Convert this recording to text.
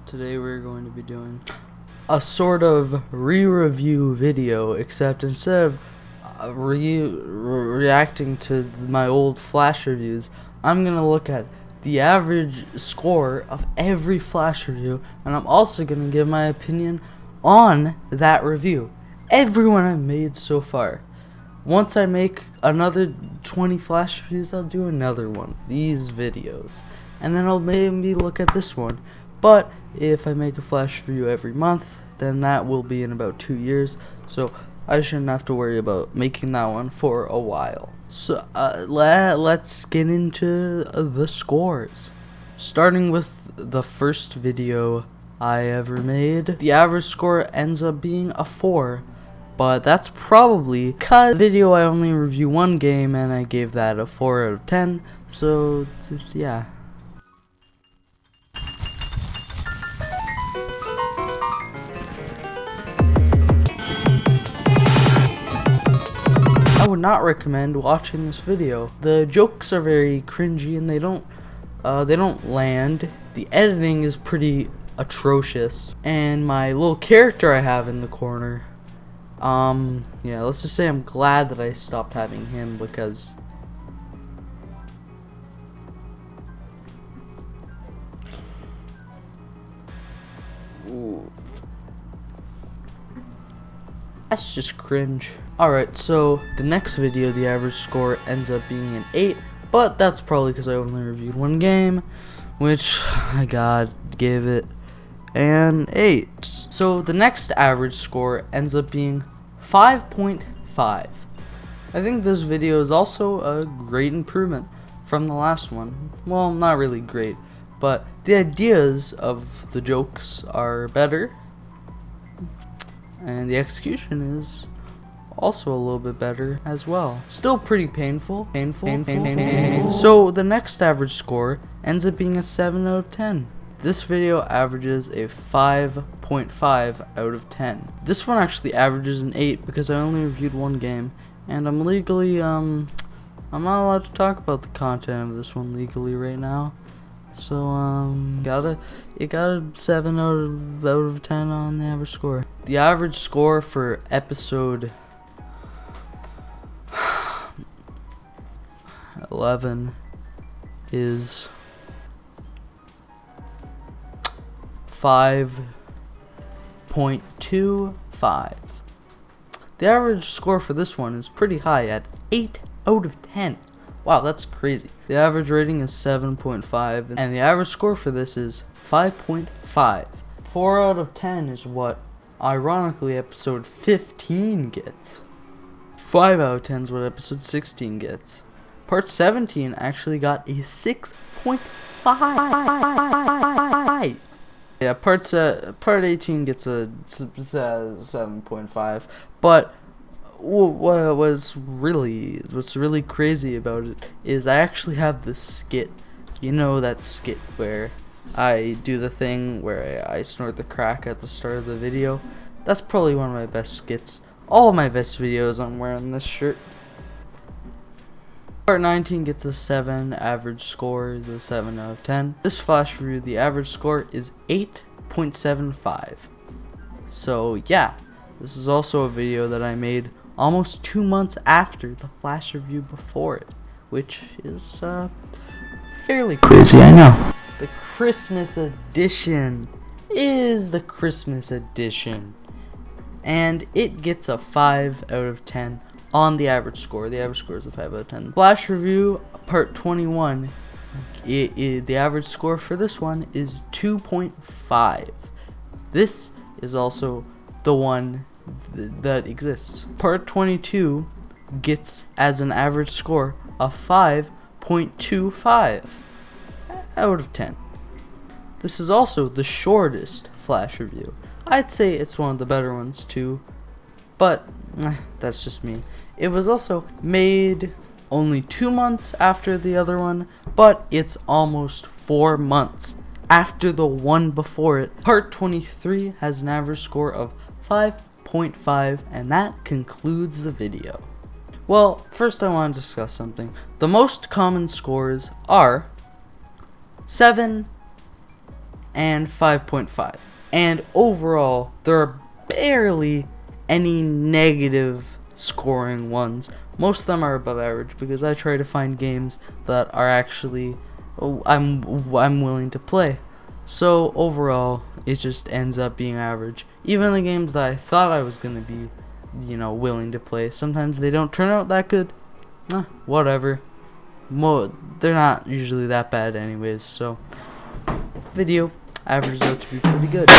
Today we're going to be doing a sort of re-review video, except instead of reacting to my old Flash reviews, I'm going to look at the average score of every Flash review, and I'm also going to give my opinion on that review. Everyone I've made so far. Once I make another 20 Flash reviews, I'll do another one, these videos, and then I'll maybe look at this one. But if I make a Flash review every month, then that will be in about 2 years, so I shouldn't have to worry about making that one for a while. So let's get into the scores. Starting with the first video I ever made, the average score ends up being a 4. But that's probably because the video I only review one game and I gave that a 4 out of 10. So yeah. I would not recommend watching this video. The jokes are very cringy and they don't land. The editing is pretty atrocious, and my little character I have in the corner, yeah, let's just say I'm glad that I stopped having him, because that's just cringe. Alright, so the next video, the average score ends up being an 8, but that's probably because I only reviewed one game, which I gave it an 8. So the next average score ends up being 5.5. I think this video is also a great improvement from the last one. Well, not really great, but the ideas of the jokes are better, and the execution is also a little bit better as well. Still pretty painful. So the next average score ends up being a 7 out of 10. This video averages a 5.5 out of 10. This one actually averages an 8 because I only reviewed one game, and I'm legally I'm not allowed to talk about the content of this one legally right now. So it got a 7 out of 10 on the average score. The average score for episode 11 is 5.25. The average score for this one is pretty high at 8 out of 10. Wow, that's crazy. The average rating is 7.5, and the average score for this is 5.5. 4 out of 10 is what, ironically, episode 15 gets. 5 out of 10 is what episode 16 gets. Part 17 actually got a 6.5. Yeah, part 18 gets a 7.5. But what's really crazy about it is I actually have this skit. You know that skit where I do the thing where I snort the crack at the start of the video? That's probably one of my best skits. All of my best videos, I'm wearing this shirt. Part 19 gets a 7, average score is a 7 out of 10. This Flash review, the average score is 8.75. So yeah, this is also a video that I made almost 2 months after the Flash review before it, which is fairly crazy, I know. The Christmas edition is the Christmas edition, and it gets a 5 out of 10 on the average score. The average score is a 5 out of 10. Flash review part 21, the average score for this one is 2.5. This is also the one that exists. Part 22 gets as an average score a 5.25 out of 10. This is also the shortest Flash review. I'd say it's one of the better ones too, but that's just me. It was also made only 2 months after the other one, but it's almost 4 months after the one before it. Part 23 has an average score of 5.5, and that concludes the video. Well, first I want to discuss something. The most common scores are 7 and 5.5. And overall, there are barely any negative scoring ones. Most of them are above average because I try to find games that are actually I'm willing to play. So overall, it just ends up being average. Even the games that I thought I was gonna be, willing to play, sometimes they don't turn out that good. Whatever. They're not usually that bad anyways. So video averages out to be pretty good.